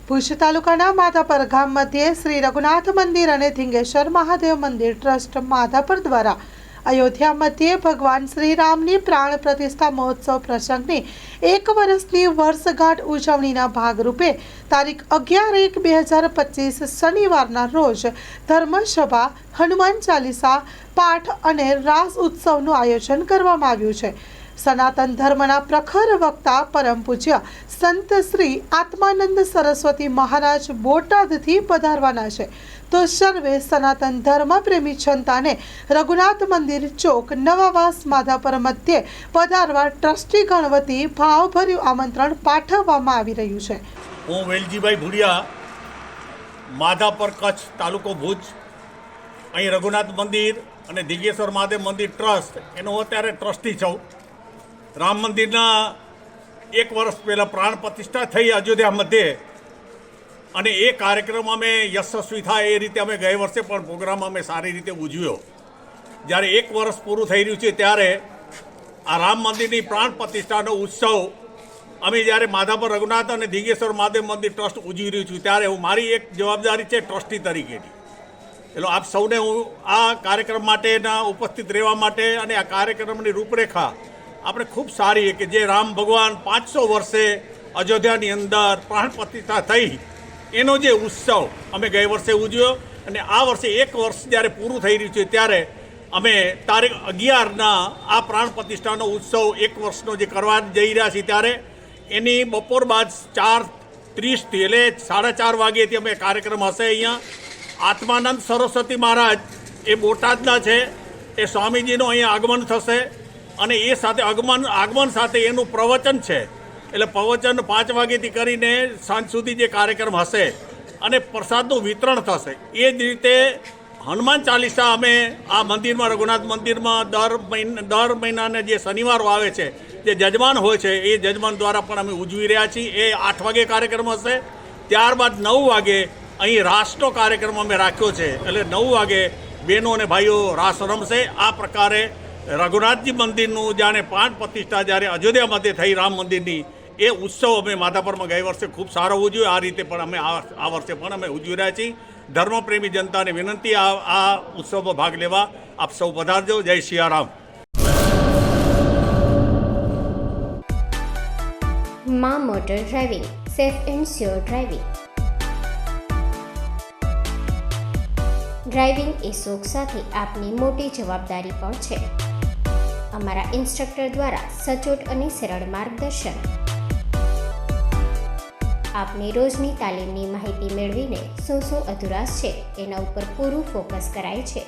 ભુજ તાલુકાના માધાપર ગામ મધ્યે શ્રી રઘુનાથ મંદિર અને ધીંગેશ્વર મહાદેવ મંદિર ટ્રસ્ટ માધાપર દ્વારા અયોધ્યા મધ્યે ભગવાન શ્રી રામની પ્રાણ પ્રતિષ્ઠા મહોત્સવ પ્રસંગની 1 વર્ષની વર્ષગાંઠ ઉજવણીના ભાગરૂપે તારીખ 11/1/2025 શનિવારના રોજ ધર્મસભા, હનુમાન ચાલીસા પાઠ અને રાસ ઉત્સવનું આયોજન કરવામાં આવ્યું છે। સનાતન ધર્મના પ્રખર વક્તા પરમ પૂજ્ય સંત શ્રી આત્માનંદ સરસ્વતી મહારાજ બોટાદથી પધારવાના છે, તો સર્વે સનાતન ધર્મ પ્રેમી જનતાને રઘુનાથ મંદિર ચોક નવાવાસ માધાપર મધ્યે પધારવા ટ્રસ્ટી ગણ વતી ભાવભર્યું આમંત્રણ પાઠવવામાં આવી રહ્યું છે। હું વેલજીભાઈ ભુડિયા, માધાપર કચ્છ, તાલુકો ભુજ, અહીં રઘુનાથ મંદિર અને ધીંગેશ્વર મહાદેવ મંદિર ટ્રસ્ટ એનો અત્યારે ટ્રસ્ટી છું। રામ મંદિરના 1 વર્ષ પહેલાં પ્રાણ પ્રતિષ્ઠા થઈ અયોધ્યા મધ્યે, અને એ કાર્યક્રમ અમે યશસ્વી થાય એ રીતે અમે ગયા વર્ષે પણ પ્રોગ્રામ અમે સારી રીતે ઉજવ્યો। જ્યારે 1 વર્ષ પૂરું થઈ રહ્યું છે ત્યારે આ રામ મંદિરની પ્રાણ પ્રતિષ્ઠાનો ઉત્સવ અમે જ્યારે માધાપર રઘુનાથ અને ધીંગેશ્વર મહાદેવ મંદિર ટ્રસ્ટ ઉજવી રહ્યું છું ત્યારે હું મારી એક જવાબદારી છે ટ્રસ્ટી તરીકેની। એટલે આપ સૌને હું આ કાર્યક્રમ માટેના ઉપસ્થિત રહેવા માટે અને આ કાર્યક્રમની રૂપરેખા આપણે ખૂબ સારી કે જે રામ ભગવાન 500 વર્ષે અયોધ્યાની અંદર પ્રાણ પ્રતિષ્ઠા થઈ એનો જે ઉત્સવ અમે ગયા વર્ષે ઉજવ્યો, અને આ વર્ષે 1 વર્ષ જ્યારે પૂરું થઈ રહ્યું છે ત્યારે અમે તારીખ 11ના આ પ્રાણ પ્રતિષ્ઠાનો ઉત્સવ 1 વર્ષનો જે કરવા જઈ રહ્યા છીએ ત્યારે એની બપોર બાદ 4:30થી એટલે 4:30 વાગ્યેથી અમે કાર્યક્રમ હશે। અહીંયા આત્માનંદ સરસ્વતી મહારાજ એ બોટાદના છે, એ સ્વામીજીનું અહીંયા આગમન થશે, અને એ સાથે આગમન સાથે એનું પ્રવચન છે। એટલે પ્રવચન 5 વાગ્યાથી કરીને સાંજ સુધી જે કાર્યક્રમ હશે અને પ્રસાદનું વિતરણ થશે। એ જ રીતે હનુમાન ચાલીસા અમે આ મંદિરમાં, રઘુનાથ મંદિરમાં દર મહિનાને જે શનિવારો આવે છે, જે જજમાન હોય છે એ જજમાન દ્વારા પણ અમે ઉજવી રહ્યા છીએ। એ 8 વાગે કાર્યક્રમ હશે। ત્યારબાદ 9 વાગે અહીં રાસનો કાર્યક્રમ અમે રાખ્યો છે, એટલે 9 વાગે બહેનો અને ભાઈઓ રાસ રમશે। આ પ્રકારે રઘુનાથજી મંદિરનું જાણે પ્રાણ પ્રતિષ્ઠા જ્યારે અયોધ્યા મધ્યે થઈ રામ મંદિરની, એ ઉત્સવ અમે માધાપરમાં ગયા વર્ષે ખૂબ સારો ઉજવ્યો। આ રીતે પણ અમે આ વર્ષે પણ અમે ઉજવી રહ્યા છીએ। ધર્મપ્રેમી જનતાને વિનંતી આ ઉત્સવમાં ભાગ લેવા આપ સૌ પધારજો। જય સિયારામ। માં motor driving, safe and sure driving. Driving એ શોખ સાથે આપની મોટી જવાબદારી પણ છે। અમારા ઇન્સ્ટ્રક્ટર દ્વારા સચોટ અને સરળ માર્ગદર્શન આપની રોજની તાલીમની માહિતી મેળવીને શું અધુરાશ છે એના ઉપર પૂરું ફોકસ કરાય છે।